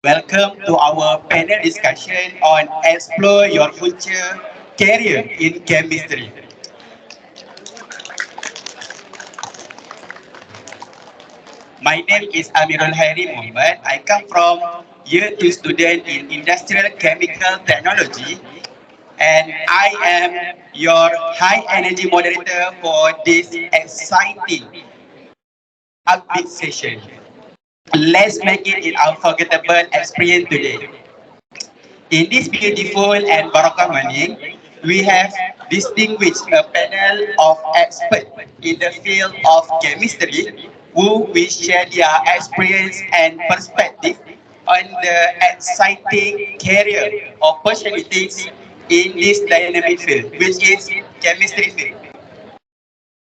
Welcome to our panel discussion on explore your future career in chemistry. My name is Amirul Hairi Mohd. I come from year 2 student in Industrial Chemical Technology, and I am your high energy moderator for this exciting upbeat session. Let's make it an unforgettable experience today. In this beautiful and barakah morning, we have distinguished a panel of experts in the field of chemistry who will share their experience and perspective on the exciting career opportunities in this dynamic field, which is chemistry field.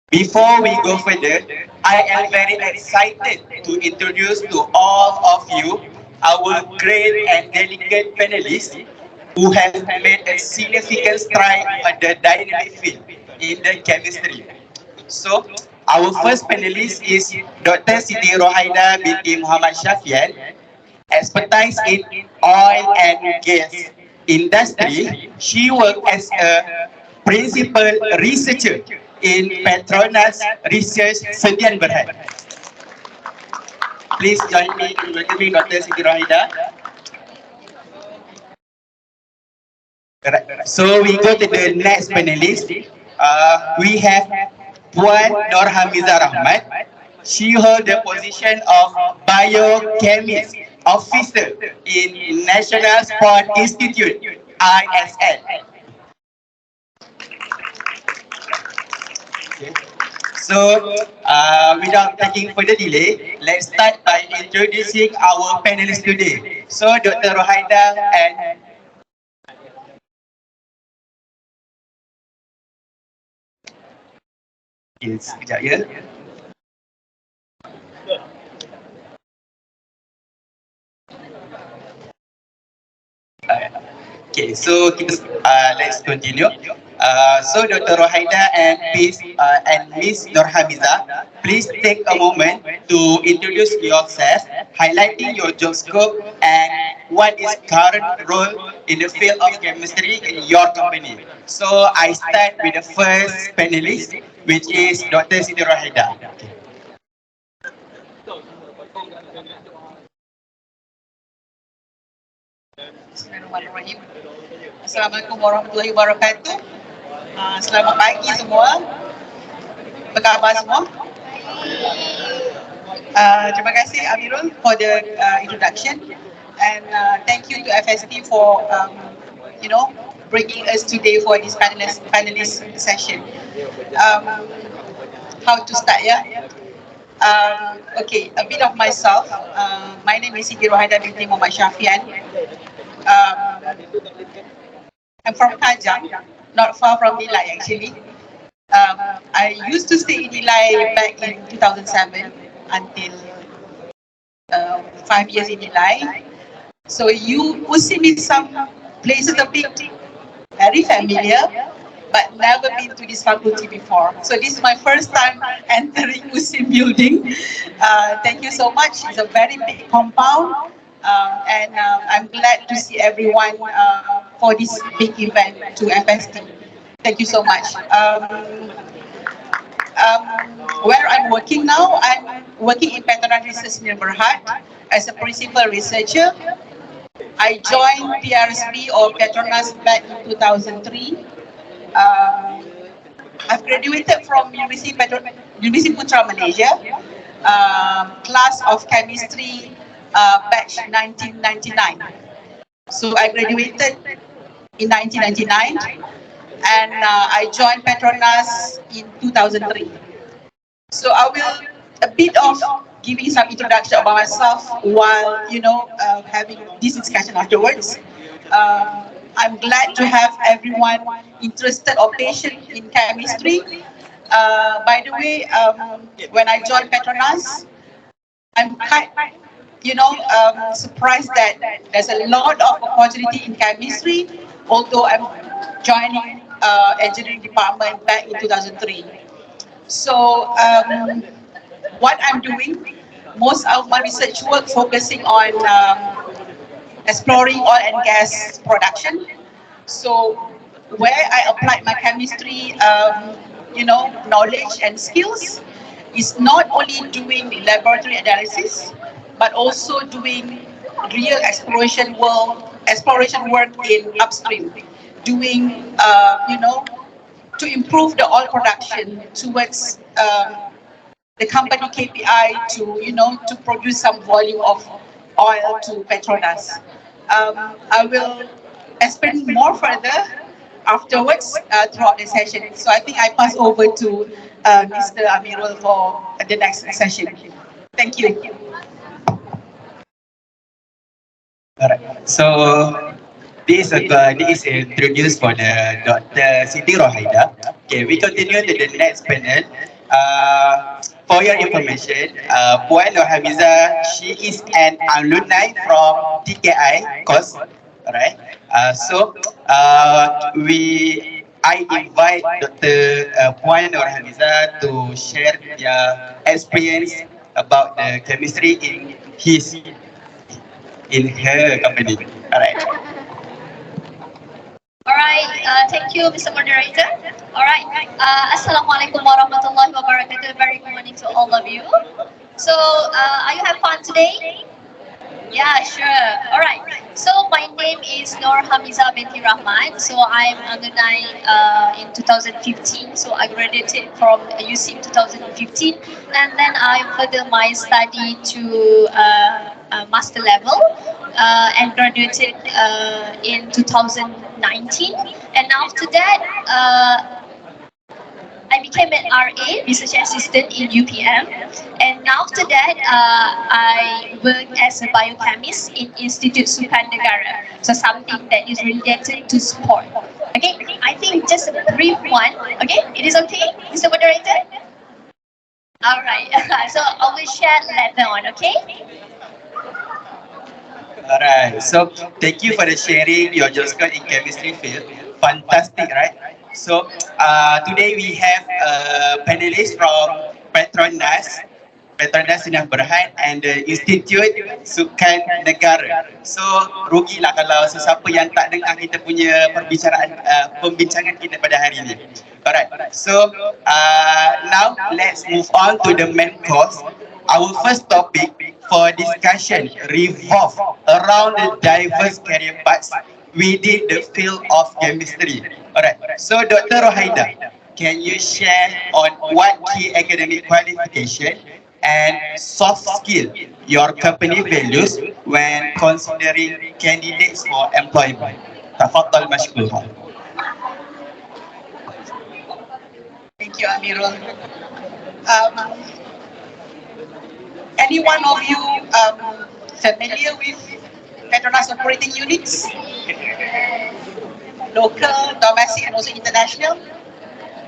Before we go further, I am very excited to introduce to all of you our great and delicate panelists who have made a significant stride on the dynamic field in the chemistry. So, our first panelist is Dr. Siti Rohaida binti Muhammad Shafian, expertise in oil and gas industry. She worked as a principal researcher in PETRONAS Research Sedian Berhad. Please join me in welcoming Dr. Siti Rohaida. So we go to the next panelist. We have Puan Nurhamizah Rahmat. She holds the position of Biochemist Officer in National Sport Institute, ISS. Okay. So, without taking further delay, let's start by introducing our panelists today. So, Dr. Rohaida and sekejap ya. Okay, so let's continue. So Dr. Rohaida and Miss Nurhamizah, please take a moment to introduce yourself, highlighting your job scope and what is current role in the field of chemistry in your company. So I start with the first panelist, which is Dr. Siti Rohaida. Bismillahirrahmanirrahim. Assalamualaikum warahmatullahi wabarakatuh. Selamat pagi semua. Apa khabar semua? Terima kasih Amirul for the introduction, and thank you to FST for bringing us today for this panelist session. How to start, yeah? Okay, a bit of myself. My name is Siti Rohaida binti Muhammad Shafian. I'm from Kajang, not far from Nilai actually. I used to stay in Nilai back in 2007 until 5 years in Nilai. So you will see me some places a bit very familiar, but never been to this faculty before. So this is my first time entering Musim building. Thank you so much. It's a very big compound. And I'm glad to see everyone for this big event to FST. Thank you so much. Where I'm working now, I'm working in PETRONAS Research in Berhad as a principal researcher. I joined PRSB or PETRONAS back in 2003. I've graduated from University Putra Malaysia, class of chemistry, batch 1999. So I graduated in 1999, and I joined PETRONAS in 2003. So I will a bit of giving some introduction about myself while having this discussion afterwards. I'm glad to have everyone interested or patient in chemistry. By the way, when I joined PETRONAS, I'm quite surprised that there's a lot of opportunity in chemistry, although I'm joining engineering department back in 2003. So what I'm doing, most of my research work focusing on exploring oil and gas production. So where I applied my chemistry, knowledge and skills is not only doing laboratory analysis, but also doing real exploration work in upstream, doing, to improve the oil production towards the company KPI to produce some volume of oil to Petronas. I will explain more further afterwards throughout the session. So I think I pass over to Mr. Amirul for the next session. Thank you. Alright. So this is introduced for the Dr. Siti Rohaida. Okay, we continue to the next panel. For your information, Puan Nurhamizah, she is an alumni from TKI course. Alright. I invite Dr. Puan Nurhamizah to share their experience about the chemistry in her company. Alright. Alright, thank you, Mr. Moderator. Alright, Assalamualaikum warahmatullahi wabarakatuh. Very good morning to all of you. So, are you having fun today? Yeah, sure. Alright. So my name is Nurhamizah binti Rahmat. So I'm alumni in 2015. So I graduated from UC in 2015, and then I further my study to master level and graduated in 2019. And after that, I became an RA, research assistant in UPM, and after that, I worked as a biochemist in Institute Sukan Negara. So something that is related to sport. Okay, I think just a brief one. Okay, it is okay, Mr. Moderator? All right. So I will share later on. Okay. Alright, so thank you for the sharing your job skill in chemistry field. Fantastic, right? So today we have panelists from PETRONAS Sinah Berhad and the Institute Sukan Negara. So rugilah kalau sesiapa yang tak dengar kita punya pembincangan kita pada hari ini. Alright, so now let's move on to the main course. Our first topic for discussion revolve around the diverse career paths within the field of chemistry. Alright, so Dr. Rohaida, can you share on what key academic qualification and soft skill your company values when considering candidates for employment? Tafaddal mashkurah. Thank you, Amirul. Any one of you familiar with PETRONAS operating units? Local, domestic, and also international?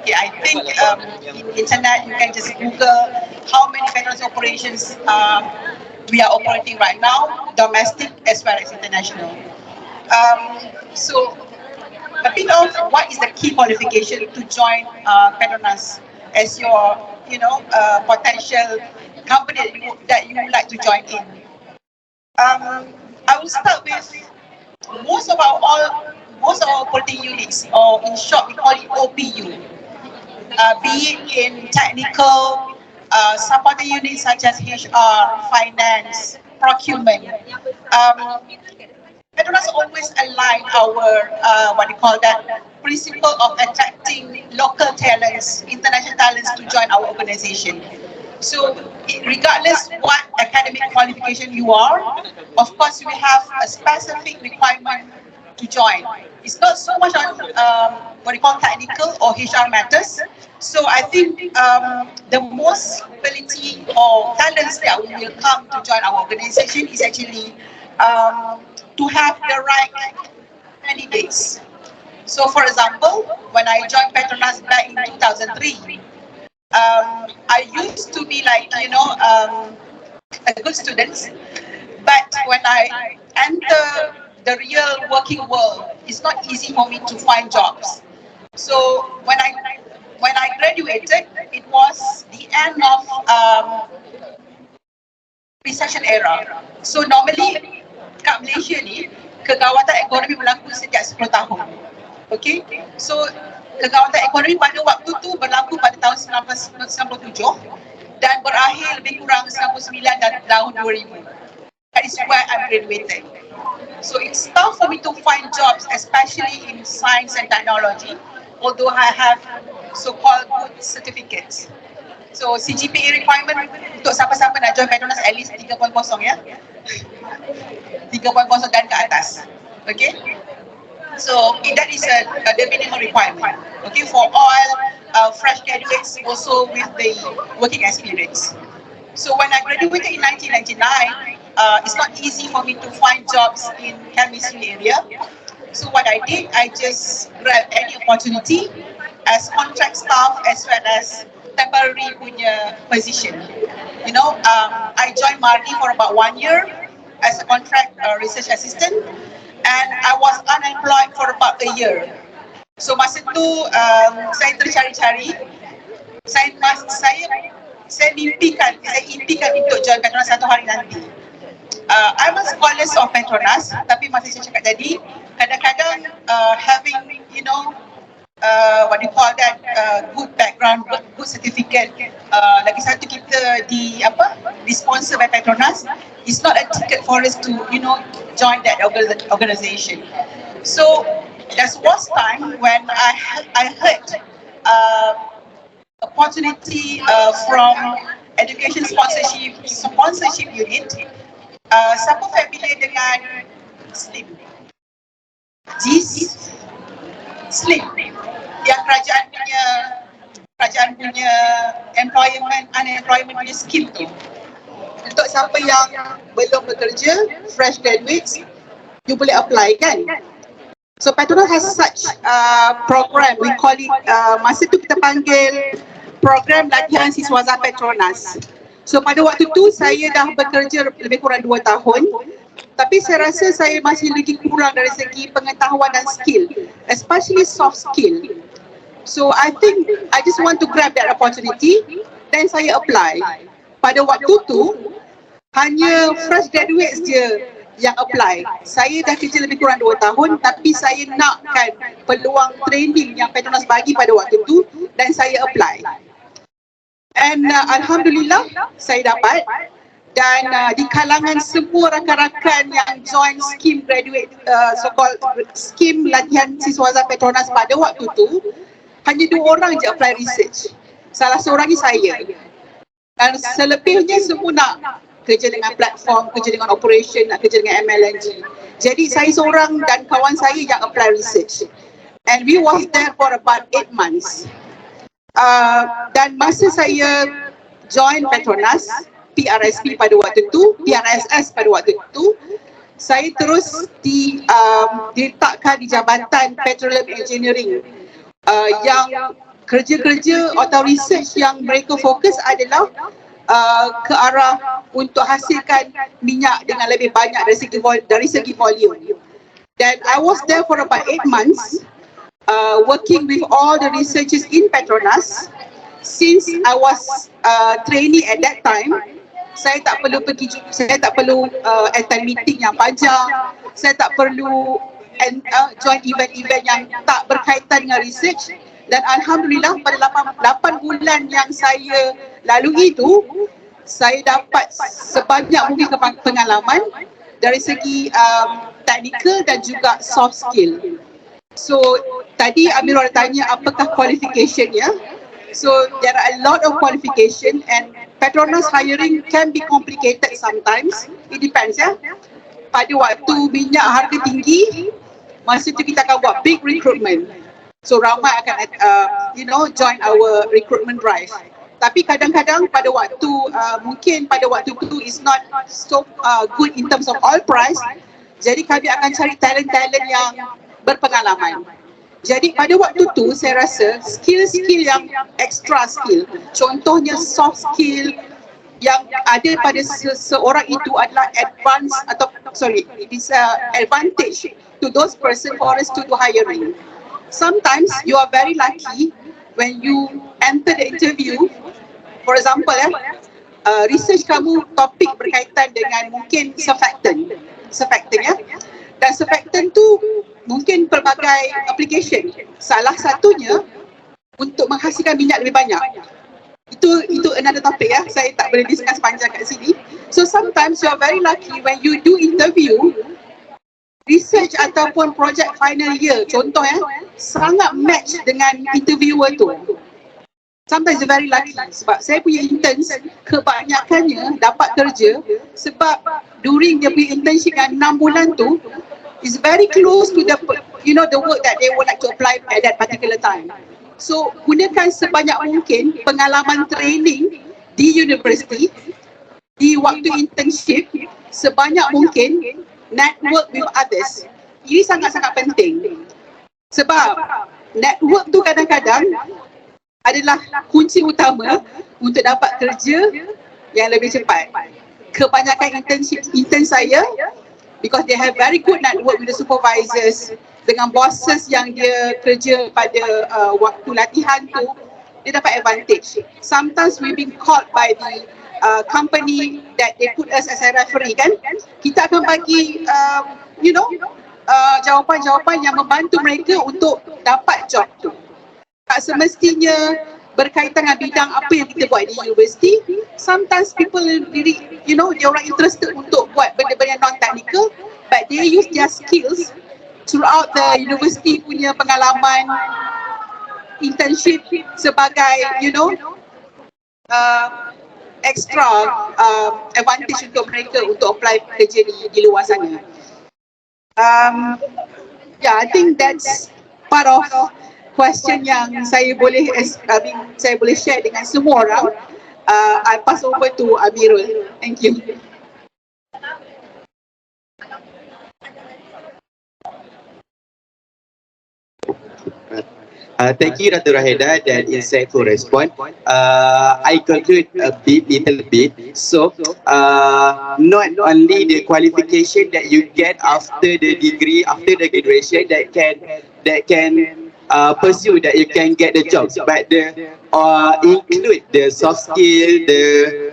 Okay, I think in internet you can just Google how many PETRONAS operations we are operating right now, domestic as well as international. So a bit of what is the key qualification to join PETRONAS as your potential company that you would like to join in. I will start with most of our operating units, or in short we call it OPU, be it in technical supporting units such as HR, finance, procurement. PETRONAS always align our principle of attracting local talents, international talents to join our organization. So regardless what academic qualification you are, of course we have a specific requirement to join. It's not so much on technical or HR matters. So I think the most ability or talents that will come to join our organization is actually to have the right candidates. So for example, when I joined PETRONAS back in 2003, I used to be a good student, but when I enter the real working world, it's not easy for me to find jobs. So when I graduated, it was the end of recession era. So normally kat Malaysia ni, kegawatan ekonomi berlaku sejak 10 tahun. Okay, so kegawatan ekonomi pada waktu tu berlaku pada tahun 1997 dan berakhir lebih kurang 99 dan tahun 2000. That is where I graduated. So it's tough for me to find jobs, especially in science and technology, although I have so-called good certificates. So CGPA requirement untuk siapa-siapa nak join PETRONAS at least 3.0 ya. 3.0 dan ke atas. Okay. So that is the minimum requirement. Okay, for all fresh graduates also with the working experience. So when I graduated in 1999, it's not easy for me to find jobs in chemistry area. So what I did, I just grabbed any opportunity as contract staff as well as temporary punya position. You know, I joined Mardi for about 1 year as a contract research assistant, and I was unemployed for about a year. So masa tu saya tercari-cari, saya impikan untuk join PETRONAS satu hari nanti. I'm a scholar of PETRONAS, tapi masih saya cakap tadi, kadang-kadang having, you know, what do you call that, good background, good certificate, lagi satu kita di sponsor by PETRONAS, it's not a ticket for us to, you know, join that organization. So there was time when I heard opportunity from education sponsorship unit. Siapa familiar dengan SLIM? SLIM yang kerajaan punya unemployment punya scheme tu. Untuk siapa yang belum bekerja, fresh graduates, you boleh apply kan? So PETRONAS has such program, we call it, masa tu kita panggil program latihan siswaza PETRONAS. So pada waktu tu saya dah bekerja lebih kurang 2 tahun, tapi saya rasa saya masih lagi kurang dari segi pengetahuan dan skill, especially soft skill. So I think I just want to grab that opportunity, dan saya apply. Pada waktu tu hanya fresh graduates je yang apply. Saya dah kerja lebih kurang 2 tahun, tapi saya nakkan peluang training yang PETRONAS bagi pada waktu tu, dan saya apply. And Alhamdulillah saya dapat, dan di kalangan semua rakan-rakan yang join skim graduate, so-called skim latihan siswaza PETRONAS pada waktu tu, hanya 2 orang je apply research. Salah seorangnya saya. Dan selebihnya semua nak kerja dengan platform, kerja dengan operation, nak kerja dengan MLNG. Jadi saya seorang dan kawan saya yang apply research. And we was there for about 8 months. Dan masa saya join PETRONAS, PRSP pada waktu tu, PRSS pada waktu tu, saya terus diletakkan di Jabatan Petroleum Engineering, yang kerja-kerja atau research yang mereka fokus adalah ke arah untuk hasilkan minyak dengan lebih banyak dari segi volume. Dan I was there for about 8 months, working with all the researchers in PETRONAS. Since I was trainee at that time, saya tak perlu attend meeting yang panjang, saya tak perlu join event-event yang tak berkaitan dengan research. Dan Alhamdulillah pada 8 bulan yang saya lalui itu, saya dapat sebanyak mungkin pengalaman dari segi technical dan juga soft skill. So tadi Amirul tanya apakah qualification-nya. So there are a lot of qualification, and PETRONAS hiring can be complicated sometimes. It depends ya. Pada waktu minyak harga tinggi, masa tu kita akan buat big recruitment. So Rahmat akan join our recruitment drive. Tapi kadang-kadang pada waktu mungkin pada waktu tu is not so good in terms of oil price. Jadi kami akan cari talent-talent yang berpengalaman. Jadi pada waktu tu saya rasa skill-skill yang extra skill, contohnya soft skill yang ada pada seseorang itu adalah advantage to those person for us to do hiring. Sometimes you are very lucky when you enter the interview. For example, research kamu topik berkaitan dengan mungkin surfactant ya, dan surfactant tu mungkin pelbagai application, salah satunya untuk menghasilkan minyak lebih banyak. Itu another topic ya, saya tak boleh discuss panjang kat sini. So sometimes you are very lucky when you do interview, research ataupun project final year, contoh ya, sangat match dengan interviewer tu. Sometimes you're very lucky sebab saya punya interns kebanyakannya dapat kerja sebab during dia punya internship yang 6 bulan tu is very close to the the work that they would like to apply at that particular time. So gunakan sebanyak mungkin pengalaman training di university, di waktu internship, sebanyak mungkin network with others. Ini sangat-sangat penting sebab network tu kadang-kadang adalah kunci utama untuk dapat kerja yang lebih cepat. Kebanyakan intern saya, because they have very good network with the supervisors, dengan bosses yang dia kerja pada waktu latihan tu, dia dapat advantage. Sometimes we been called by the company that they put us as a referee kan, kita akan bagi jawapan-jawapan yang membantu mereka untuk dapat job tu. Tak semestinya berkaitan dengan bidang apa yang kita buat di universiti. Sometimes people really, dia orang interested untuk buat benda-benda non-technical, but they use their skills throughout the university punya pengalaman internship sebagai, extra advantage untuk mereka untuk apply kerja di luar sana. I think that's part of question yang saya boleh share dengan semua orang. I pass over to Amirul. Thank you. Thank you, Dr. Rohaida, that insightful response. I conclude a little bit. So, not only the qualification that you get after the degree, after the graduation, that can pursue that you can get the jobs, but include the soft skill,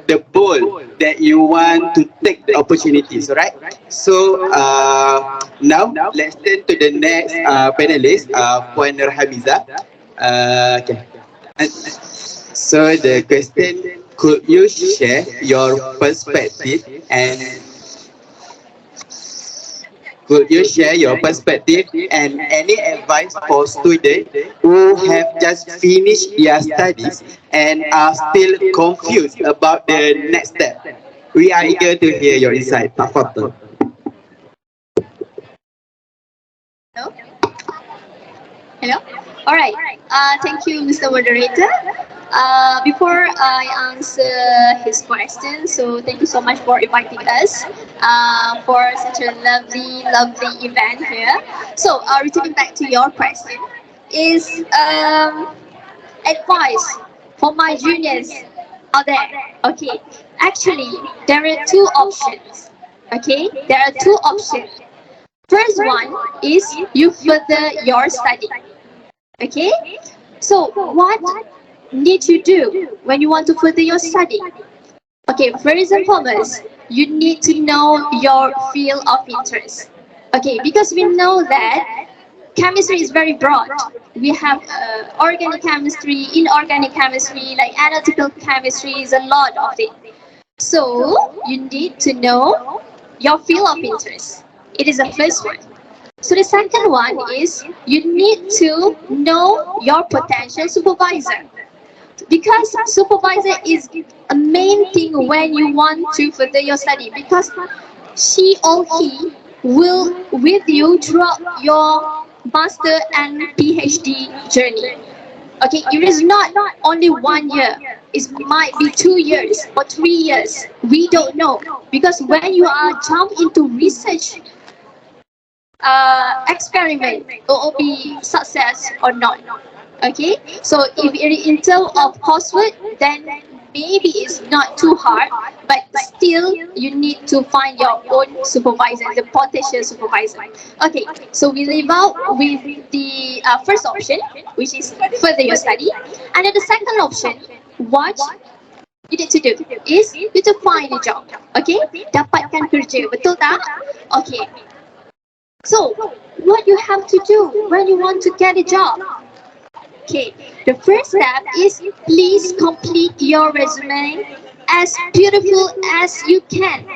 the bold that you want to take the opportunities, right? So now let's turn to the next panelist, Puan Nurhamizah. Okay. So the question, could you share your perspective and any advice for students who have just finished their studies and are still confused about the next step? We are eager to hear your insight. Tafadhal. Hello. All right. Thank you, Mr. Moderator. Before I answer his question, so thank you so much for inviting us for such a lovely event here. So, returning back to your question, is advice for my juniors out there. Okay, actually, there are two options. Okay, there are two options. First one is you further your study. Okay, so what need you do when you want to further your study? Okay, first and foremost, you need to know your field of interest. Okay, because we know that chemistry is very broad. We have organic chemistry, inorganic chemistry, like analytical chemistry is a lot of it. So you need to know your field of interest. It is the first one. So the second one is you need to know your potential supervisor. Because supervisor is a main thing when you want to further your study, because she or he will with you throughout your master and PhD journey. Okay, it is not only 1 year, it might be 2 years or 3 years. We don't know, because when you are jump into research experiment, it will be success or not. Okay, so if in terms of coursework, then maybe it's not too hard, but still you need to find your own supervisor, the potential supervisor. Okay, so we leave out with the first option, which is further your study, and then the second option, watch you need to do is you to find a job. Okay, dapatkan kerja, betul tak? Okay, so what you have to do when you want to get a job? Okay, the first step is please complete your resume as beautiful as you can.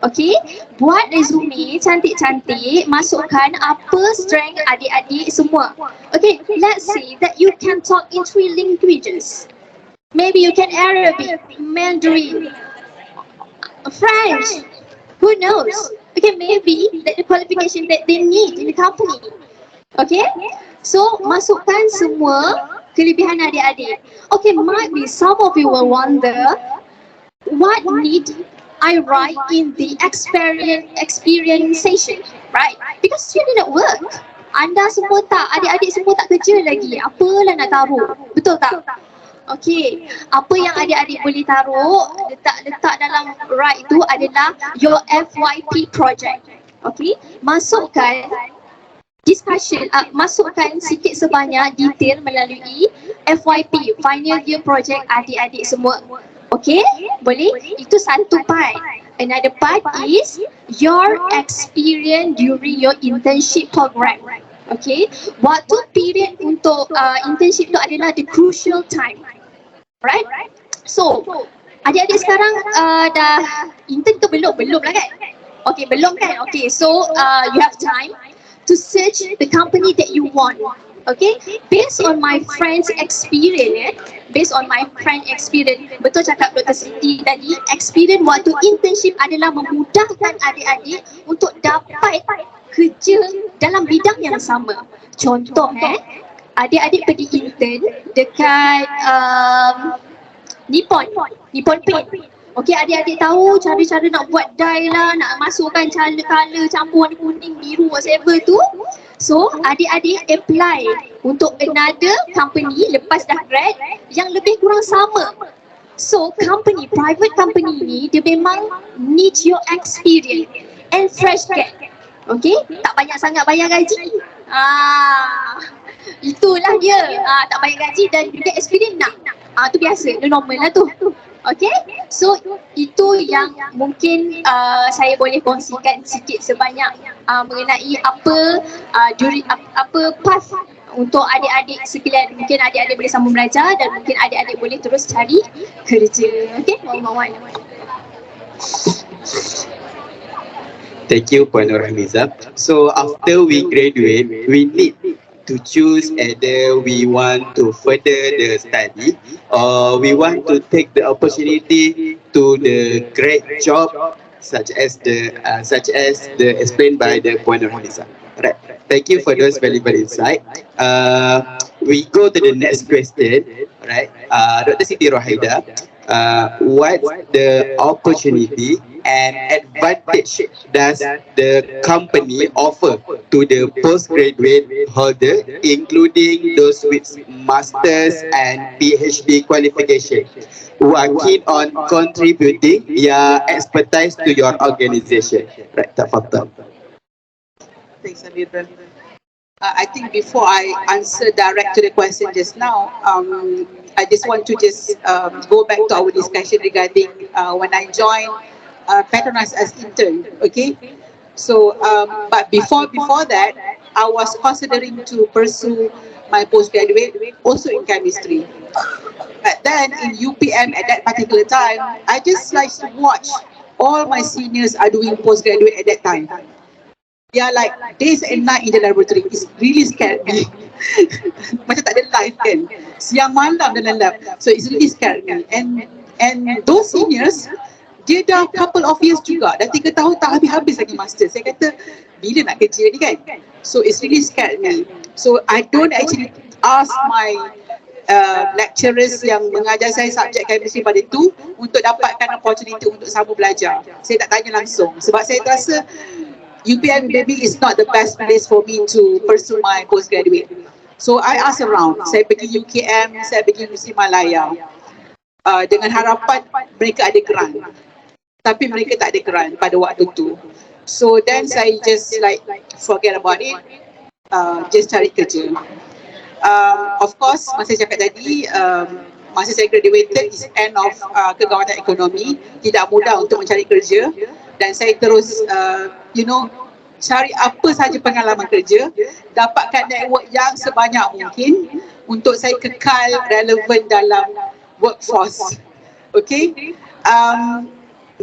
Okay, buat resume cantik-cantik, masukkan apa strength adik-adik semua. Okay, let's say that you can talk in 3 languages. Maybe you can Arabic, Mandarin, French. Who knows? Okay, maybe that the qualification that they need in the company. Okay, so masukkan semua kelebihan adik-adik. Okay, might be some of you will wonder, what need I write in the experience session, right? Because you didn't work. Anda semua tak, adik-adik semua tak kerja lagi. Apalah nak taruh, betul tak? Okay, apa yang adik-adik boleh taruh, letak dalam write itu adalah your FYP project. Okay, masukkan discussion, masukkan sikit sebanyak detail melalui FYP, final year project adik-adik semua. Okay, boleh? Itu satu part. Another part is your experience during your internship program. Okay, waktu period untuk internship tu adalah the crucial time, right? So, adik-adik sekarang dah intern ke belum? Belum lah kan? Okay, belum kan? Okay, so you have time to search the company that you want. Okay, based on my friend's experience, betul cakap Dr. Siti tadi, experience waktu internship adalah memudahkan adik-adik untuk dapat kerja dalam bidang yang sama. Contoh adik-adik pergi intern dekat Nippon Paint. Okey, adik-adik tahu cara-cara nak buat dye lah, nak masukkan color campur warna kuning, biru, whatever tu. So, adik-adik apply untuk another company lepas dah grad yang lebih kurang sama. So, private company ni dia memang need your experience and fresh grad. Okey, tak banyak sangat bayar gaji. Itulah dia. Tak bayar gaji dan juga experience nak. Tu biasa, itu normal lah tu. Okay, so itu yang mungkin saya boleh kongsikan sikit sebanyak mengenai apa path untuk adik-adik sekalian. Mungkin adik-adik boleh sambung belajar dan mungkin adik-adik boleh terus cari kerja. Okay, mohon. Thank you, Puan Nurhamizah. So after we graduate, we need to choose either we want to further the study or we want to take the opportunity to the great job such as the explained by the Puan Nurhamizah. Right. Thank you for those valuable insight. We go to the next question. Right. Dr. Siti Rohaida, what the opportunity and advantage does the company offer to the postgraduate holder, including those with masters and PhD qualification, who are keen on contributing their expertise to your organization? Right, tafadhal. Thanks, Amir. I think before I answer direct to the question just now, I just want to go back to our discussion regarding when I joined PETRONAS as intern. Okay, so but before that, I was considering to pursue my postgraduate also in chemistry. But then in UPM at that particular time, I just like to watch all my seniors are doing postgraduate at that time. They are like days and night in the laboratory. It's really scared me. Macam tak ada life kan. Siang malam dalam lab. So it's really scared me. And those seniors, dia dah couple of years juga. Dah 3 tahun tak habis-habis lagi master. Saya kata, bila nak kerja ni kan? So it's really scared me. So I don't actually ask my lecturers yang mengajar saya subjek chemistry pada itu untuk dapatkan opportunity untuk sambung belajar. Saya tak tanya langsung. Sebab saya rasa UPM maybe is not the best place for me to pursue my postgraduate. So I ask around. Saya pergi UKM, saya pergi Universiti Malaya. Dengan harapan mereka ada grant. Tapi mereka tak ada grant pada waktu tu. So then saya just like forget about it. Just cari kerja. Of course, masa saya cakap tadi, masa saya graduated is end of kegawatan ekonomi, tidak mudah untuk mencari kerja, dan saya terus cari apa sahaja pengalaman kerja, dapatkan network yang sebanyak mungkin untuk saya kekal relevan dalam workforce. Okay,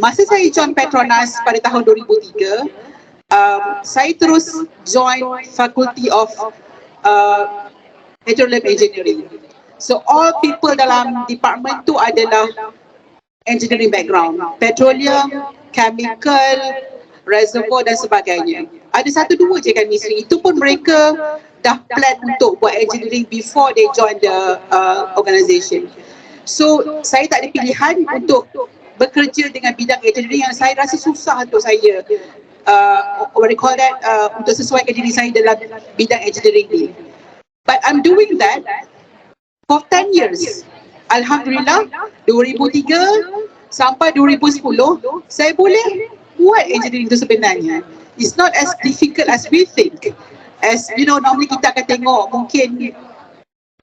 masa saya join PETRONAS pada tahun 2003, saya terus join Faculty of Petroleum Engineering. So all people dalam department tu adalah engineering background, petroleum, chemical, reservoir dan sebagainya. Ada satu dua je chemistry, itu pun mereka dah plan untuk buat engineering before they join the organisation. So saya tak ada pilihan untuk bekerja dengan bidang engineering yang saya rasa susah untuk saya what they call that, untuk sesuaikan diri saya dalam bidang engineering ni. But I'm doing that for 10 years. Alhamdulillah, 2003 sampai 2010 saya boleh buat engineering itu sebenarnya. It's not as difficult as we think. As you know, normally kita akan tengok mungkin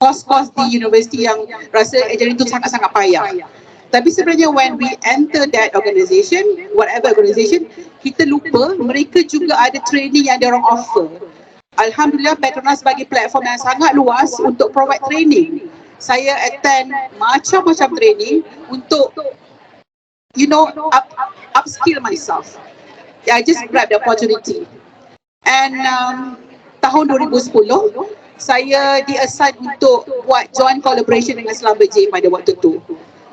kos-kos di universiti yang rasa engineering itu sangat-sangat payah. Tapi sebenarnya when we enter that organisation, whatever organisation, kita lupa mereka juga ada training yang diorang offer. Alhamdulillah, PETRONAS bagi platform yang sangat luas untuk provide training. Saya attend macam-macam training untuk upskill myself. I just grab the opportunity. And tahun 2010 saya di-assign untuk buat joint collaboration dengan SLAMBJ pada waktu tu.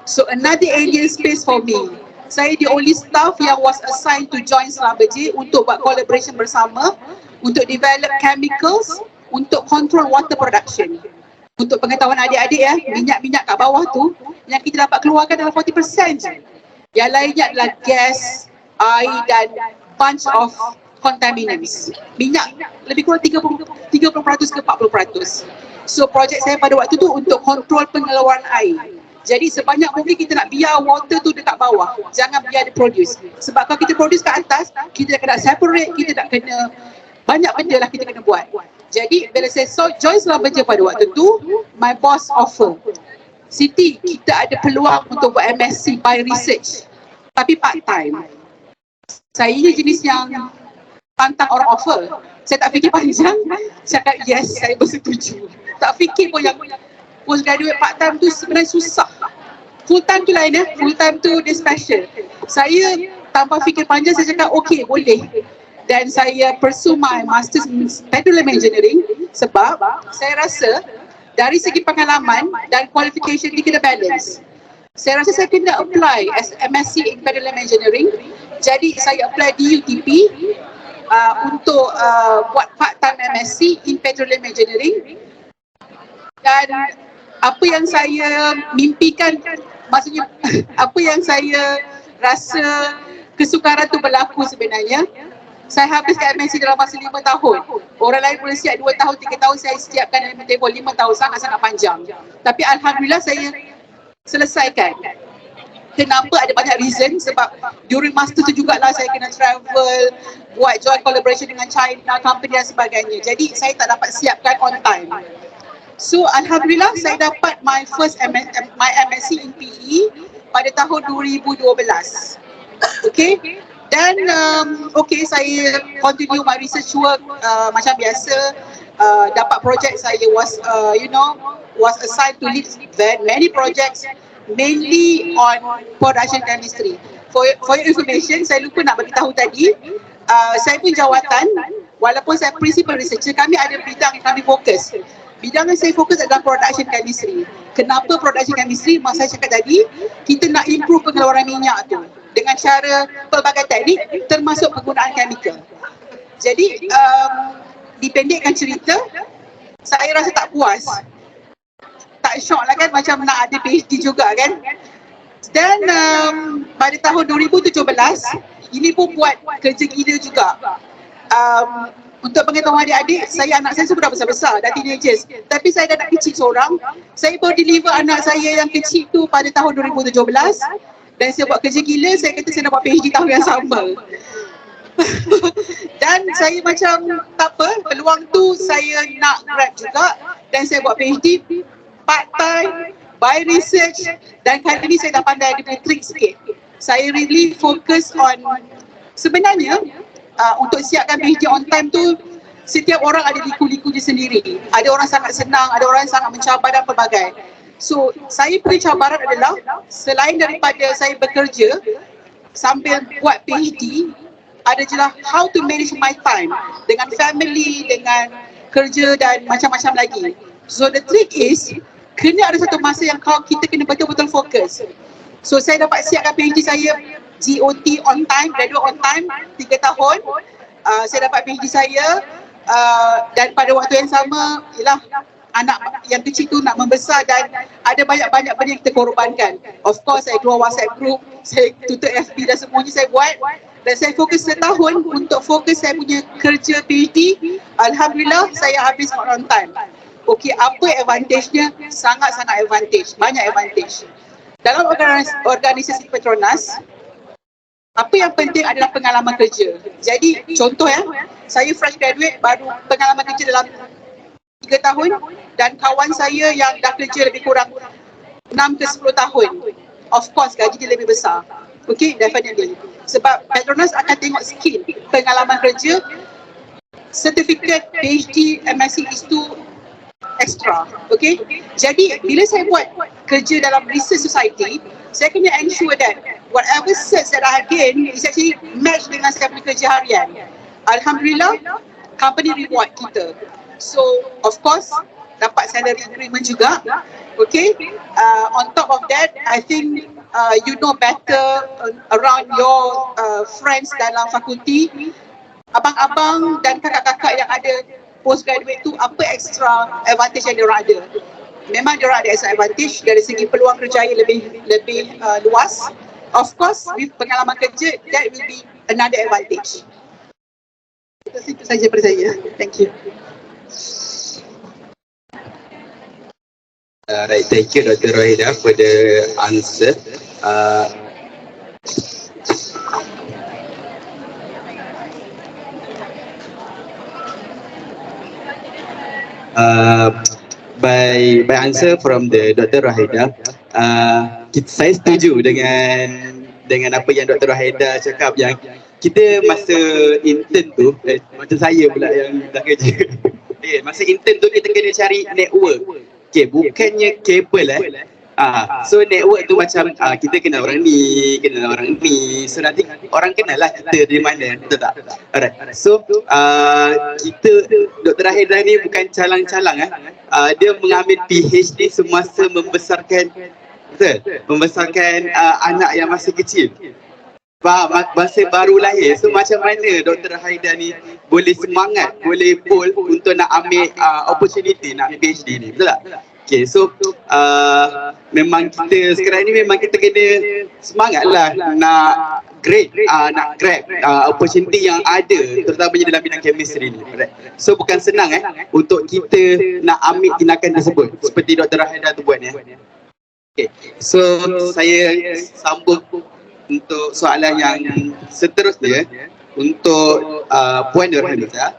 So another alien space for me. Saya the only staff yang was assigned to join SLAMBJ untuk buat collaboration bersama untuk develop chemicals untuk control water production. Untuk pengetahuan adik-adik ya, minyak-minyak kat bawah tu yang kita dapat keluarkan dalam 40% je. Yang lainnya adalah gas, air dan bunch of contaminants. Minyak lebih kurang 30% ke 40%. So projek saya pada waktu tu untuk kontrol pengeluaran air. Jadi sebanyak mungkin kita nak biar water tu dekat bawah, jangan biar dia produce. Sebab kalau kita produce kat atas, kita kena separate, kita nak kena banyak benda lah kita kena buat. Jadi bila saya join SLAMBJ pada waktu tu, my boss offer, Siti, kita ada peluang untuk buat MSc by research, tapi part time. Saya ni jenis yang pantang orang offer. Saya tak fikir panjang, cakap yes, saya bersetuju. Tak fikir pun yang postgraduate part time tu sebenarnya susah. Full time tu lain ya, full time tu dia special. Saya tanpa fikir panjang, saya cakap okay, boleh. Dan saya pursue my Masters in Petroleum Engineering sebab saya rasa dari segi pengalaman dan qualification dia kena balance. Saya rasa saya kena apply as MSc in Petroleum Engineering. Jadi saya apply di UTP untuk buat part-time MSc in Petroleum Engineering. Dan apa yang saya mimpikan, maksudnya apa yang saya rasa kesukaran tu berlaku sebenarnya, saya habiskan MSc dalam masa 5 tahun. Orang lain boleh siap 2 tahun, 3 tahun, saya siapkan dalam tempoh 5 tahun, sangat-sangat panjang. Tapi Alhamdulillah saya selesaikan. Kenapa? Ada banyak reason. Sebab during master tu jugalah saya kena travel, buat joint collaboration dengan China, company dan sebagainya. Jadi saya tak dapat siapkan on time. So Alhamdulillah saya dapat my first my MSc in PE pada tahun 2012. Okay. Dan saya continue my research work macam biasa. Dapat project, saya was assigned to lead many projects, mainly on production chemistry. For your information, saya lupa nak bagi tahu tadi, saya pun jawatan, walaupun saya principal researcher, kami ada bidang yang kami fokus. Bidang yang saya fokus adalah production chemistry. Kenapa production chemistry? Masa saya cakap tadi, kita nak improve pengeluaran minyak tu dengan cara pelbagai teknik termasuk penggunaan chemical. Jadi dipendekkan cerita, saya rasa tak puas. Tak syok lah kan, macam nak ada PhD juga kan. Dan pada tahun 2017, ini pun buat kerja gila juga. Untuk pengetahuan adik-adik, anak saya sudah besar-besar, dah teenagers. Tapi saya dah anak kecil seorang. Saya baru deliver anak saya yang kecil tu pada tahun 2017. Dan saya buat kerja gila, saya kata saya nak buat PhD tahun yang sama. Dan saya macam tak apa, peluang tu saya nak grab juga. Dan saya buat PhD part time by research, dan kali ni saya dah pandai dia punya trik sikit. Saya really fokus on, sebenarnya untuk siapkan PhD on time tu, setiap orang ada liku-liku dia sendiri. Ada orang sangat senang, ada orang sangat mencabar dan pelbagai. So, saya punya cabaran adalah, selain daripada saya bekerja sambil buat PhD, ada je lah how to manage my time dengan family, dengan kerja dan macam-macam lagi. So the trick is, kena ada satu masa yang kita kena betul-betul fokus. So saya dapat siapkan PhD saya GOT on time, graduate on time 3 tahun. Saya dapat PhD saya dan pada waktu yang sama, ialah anak yang kecil tu nak membesar dan ada banyak-banyak benda yang kita korbankan. Of course, saya keluar WhatsApp group, saya tutup FB dan semuanya saya buat. Dan saya fokus setahun untuk fokus saya punya kerja PhD. Alhamdulillah, saya habis on time. Okey, apa advantage-nya? Sangat-sangat advantage, banyak advantage. Dalam organisasi PETRONAS, apa yang penting adalah pengalaman kerja. Jadi, contoh saya fresh graduate, baru pengalaman kerja dalam 3 tahun dan kawan saya yang dah kerja lebih kurang 6 ke 10 tahun. Of course, gaji dia lebih besar. Okay, definitely. Sebab PETRONAS akan tengok skill, pengalaman kerja, sertifikat PhD, MSc itu extra. Okay, jadi bila saya buat kerja dalam research society, saya kena ensure that whatever search that I gain is actually match dengan saya punya kerja harian. Alhamdulillah, company reward kita. So, of course, dapat salary increment juga. Okay, on top of that, I think you know better around your friends dalam fakulti, abang-abang dan kakak-kakak yang ada postgraduate tu, apa extra advantage yang diorang ada. Memang diorang ada extra advantage dari segi peluang kerjaya lebih luas. Of course, with pengalaman kerja, that will be another advantage. Itu saja daripada saya. Thank you. Right, thank you Dr. Rohaida for the answer. By answer from the Dr. Rohaida, saya setuju dengan apa yang Dr. Rohaida cakap, yang kita masa intern tu, macam saya pula yang dah kerja. Masa intern tu kita kena cari network. Okay, bukannya kabel so network tu macam kita kenal orang ni, so nanti orang kenal lah kita dari mana, betul tak? Alright, so kita, Dr. Rohaida ni bukan calang-calang dia mengambil PhD semasa membesarkan anak yang masih kecil. Masa baru lahir. So macam mana Dr. Rohaida ni boleh semangat, boleh bold untuk nak ambil opportunity nak ambil PhD ni, betul tak? Okay, so memang kita sekarang ni memang kita kena semangat lah nak grab opportunity yang ada, terutamanya dalam bidang chemistry ni. So bukan senang untuk kita nak ambil tindakan tersebut seperti Dr. Rohaida tu buat Okay, so saya sambung untuk soalan yang seterusnya untuk Puan Nurhamizah.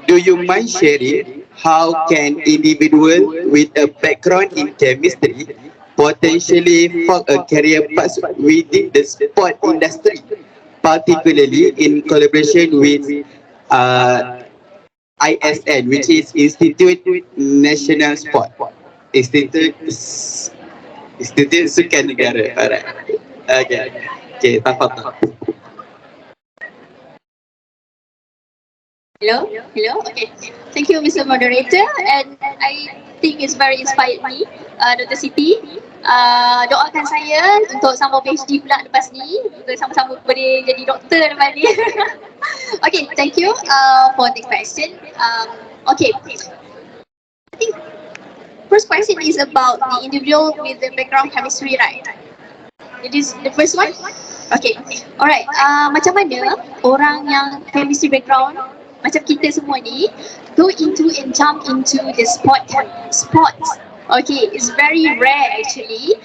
Do you mind sharing how can individual with a background in chemistry potentially form a career path within the sport industry, particularly in collaboration with ISN, which is Institute National Sport, Institute Sukan Negara. Alright. Okay, tafadhal. Hello. Okay. Thank you, Mr. Moderator, and I think it's very inspired me, Dr. Siti. Doakan saya untuk sambung PhD pula lepas ni, untuk sama-sama boleh jadi doktor lepas ni. Okay, thank you for the question. Okay, I think first question is about the individual with the background chemistry, right? It is the first one? Okay, alright. Macam mana orang yang chemistry background macam kita semua ni go into and jump into the sports. Okay, it's very rare actually,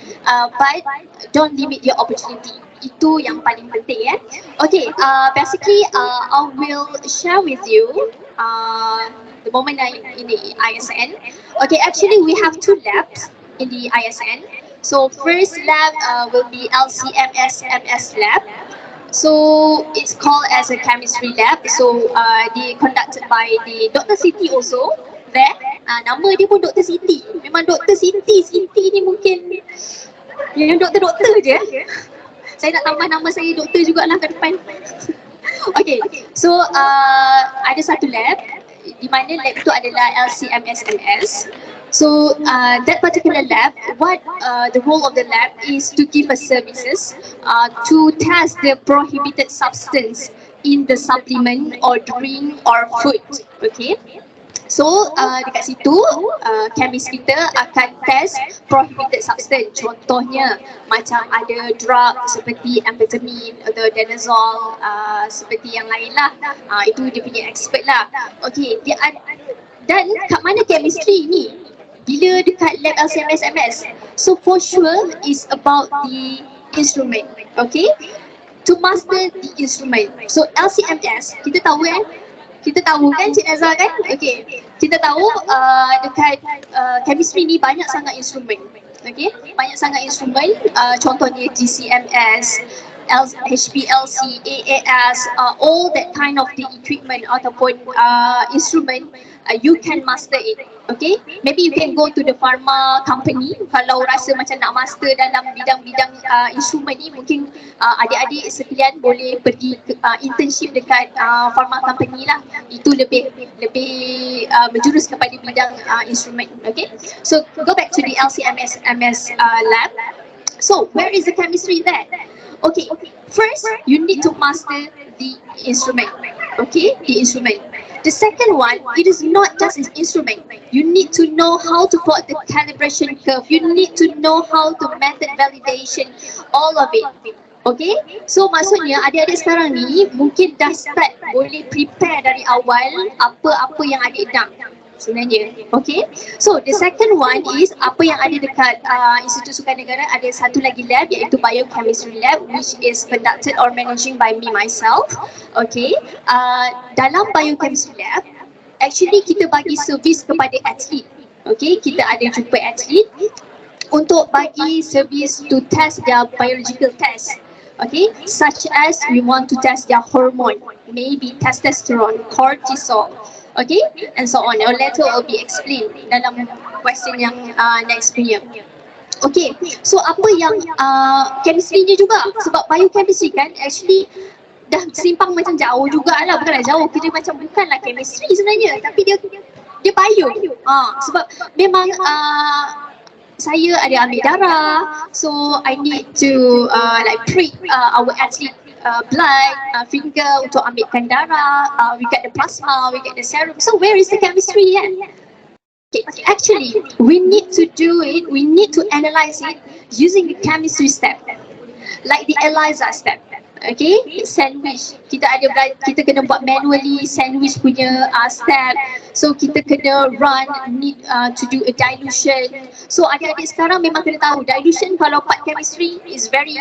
but don't limit your opportunity. Itu yang paling penting Okay, basically I will share with you the moment in the ISN. Okay, actually we have two labs in the ISN. So first lab will be LCMS lab. So it's called as a chemistry lab. So they conducted by the Dr. Siti also there. Nama dia pun Dr. Siti. Memang Dr. Siti. Siti ni mungkin yang doktor-doktor je. Saya nak tambah nama saya doktor jugalah ke depan. Okay, so ada satu lab di mana lab itu adalah LCMS. So that particular lab, what the role of the lab is to give us services to test the prohibited substance in the supplement or drink or food. Okay. So dekat situ chemist kita akan test prohibited substance. Contohnya macam ada drug seperti amphetamine atau danazol, seperti yang lain lah. Itu dia punya expert lah. Okay, dan kat mana chemistry ni? Bila dekat lab LCMS. So for sure is about the instrument. Okay, to master the instrument. So LCMS kita tahu kan? Kita tahu kan Cik Nazar kan? Okay, kita tahu dekat chemistry ni banyak sangat instrumen. Okay, banyak sangat instrumen, contohnya GCMS, HPLC, AAS, all that kind of the equipment ataupun instrument, you can master it. Okay, maybe you can go to the pharma company kalau rasa macam nak master dalam bidang-bidang instrumen ni. Mungkin adik-adik sekalian boleh pergi internship dekat pharma company lah. Itu lebih berjurus kepada bidang instrumen. Okay, so go back to the LCMS lab. So where is the chemistry there? Okay, first you need to master the instrument. Okay, the instrument. The second one, it is not just an instrument. You need to know how to plot the calibration curve. You need to know how to method validation, all of it. Okay, so maksudnya adik-adik sekarang ni mungkin dah start boleh prepare dari awal apa-apa yang adik nak sebenarnya. Okay, so the second one is apa yang ada dekat Institut Sukan Negara, ada satu lagi lab iaitu Biochemical lab, which is conducted or managing by me myself. Okay, dalam Biochemical lab actually kita bagi servis kepada atlet. Okay, kita ada jumpa atlet untuk bagi servis to test their biological test. Okay, such as we want to test their hormone, maybe testosterone, cortisol, okay, and so on. Now later will be explained dalam question yang next punya. Okay, so apa yang chemistry ni juga, sebab biochemistry kan actually dah simpang macam jauh jugalah, bukanlah jauh, kira macam bukanlah chemistry sebenarnya, tapi dia bio. Sebab memang saya ada ambil darah, so I need to like prick our athlete blood, finger untuk ambilkan darah, we get the plasma, we get the serum. So where is the chemistry kan? Okay, actually we need to do it, we need to analyze it using the chemistry step, like the ELISA step. Okay, sandwich, kita kena buat manually sandwich punya step. So kita kena need to do a dilution. So adik-adik sekarang memang kena tahu dilution kalau part chemistry is very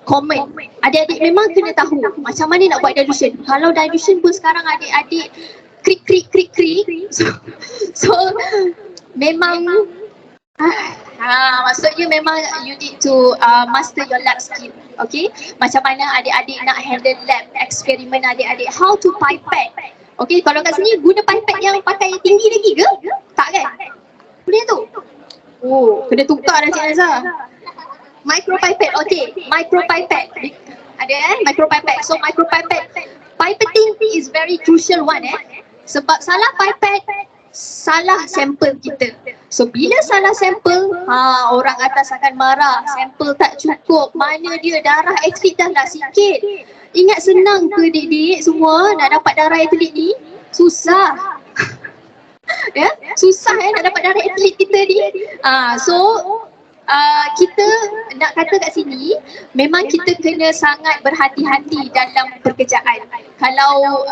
common. Adik-adik memang kena tahu macam mana nak buat dilution. Kalau dilution pun sekarang adik-adik krik. So memang maksudnya memang you need to master your lab skill. Okay, macam mana adik-adik nak handle lab eksperimen adik-adik, how to pipette. Okay, kalau kat sini guna pipette yang pakai tinggi lagi ke? Tak kan? Boleh tu? Oh, kena tukar dah Cik Nazar. Micropipette, okay, micropipette. Ada micropipette. So micropipette, pipetting is very crucial one sebab salah pipette, salah sampel kita. So bila salah sampel, orang atas akan marah, sampel tak cukup, mana dia darah atlet dah lah sikit. Ingat senang ke dik-dik semua nak dapat darah atlet ni? Susah. Ya, susah nak dapat darah atlet kita ni. So kita nak kata kat sini, memang kita kena sangat berhati-hati dalam pekerjaan. Kalau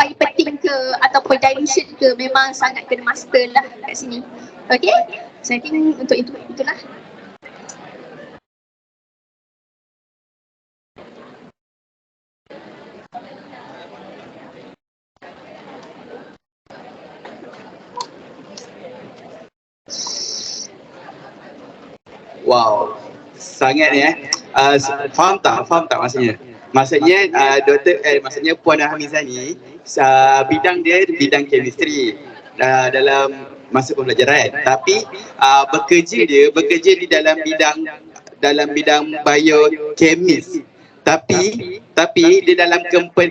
pipetting ke ataupun dilution ke, memang sangat kena master lah kat sini. Okay, so I think untuk itulah. Wow, sangat ni faham tak maksudnya? Maksudnya maksudnya Puan Nurhamizah ni bidang dia bidang chemistry dalam masa pembelajaran, tapi bekerja di dalam bidang biochemist. Tapi dia dalam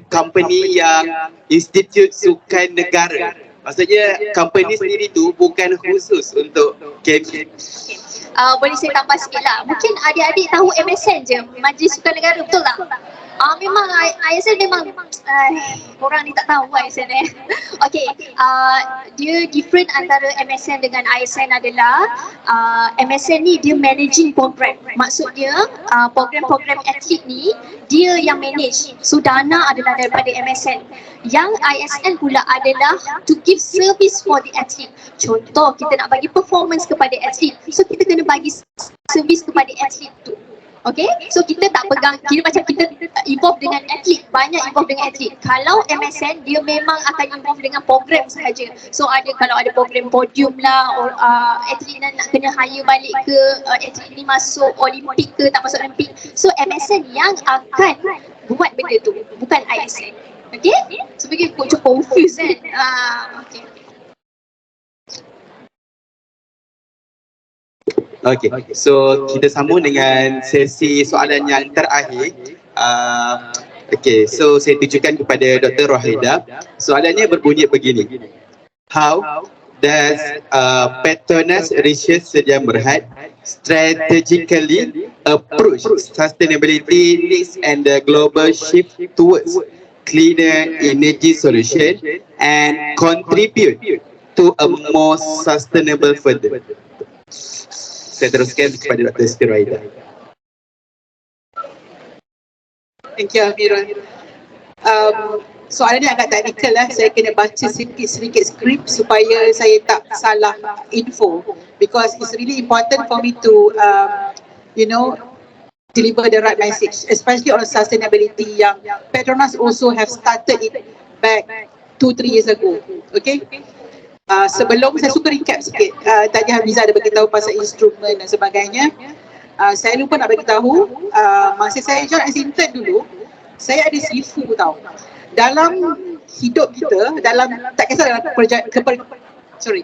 company yang institut sukan negara. Maksudnya company sendiri tu bukan khusus untuk chemist. Boleh saya tambah sikit lah. Mungkin adik-adik tahu MSN je, Majlis Sukan Negara, betul tak? Memang ISN memang orang ni tak tahu ISN eh. Okay, dia different antara MSN dengan ISN adalah MSN ni dia managing program. Maksudnya program-program atlet ni dia yang manage. So dana adalah daripada MSN. Yang ISN pula adalah to give service for the athlete. Contoh, kita nak bagi performance kepada athlete, so kita kena bagi servis kepada athlete tu. Okay, so kita tak pegang, kira macam kita involve dengan atlet, banyak involve dengan atlet. Kalau MSN, dia memang akan involve dengan program sahaja. So kalau ada program podium lah, or atlet nak kena hire balik ke, atlet ni masuk Olimpik ke tak masuk Olimpik. So MSN yang akan buat benda tu, bukan ISN. Okay, so bagi aku cukup confused kan. Okay. Okay, so kita sambung dengan sesi soalan yang terakhir. Okay, so saya tujukan kepada Dr. Rohaida. Soalannya berbunyi begini. How does PETRONAS Research Sedia Berhad strategically approach sustainability needs and the global shift towards cleaner energy solution and contribute to a more sustainable further? Saya teruskan kepada Dr. Siti Rohaida. Thank you, Amirul. Soalan ni agak teknikal lah. Saya kena baca sedikit skrip supaya saya tak salah info, because it's really important for me to deliver the right message, especially on sustainability yang PETRONAS also have started it back 2-3 years ago. Okay. Sebelum saya suka recap sikit, tadi Hamizah ada beritahu pasal instrumen dan sebagainya. Saya lupa nak beritahu, masa saya join as intern dulu, saya ada sifu tau. Dalam hidup kita, tak kisah dalam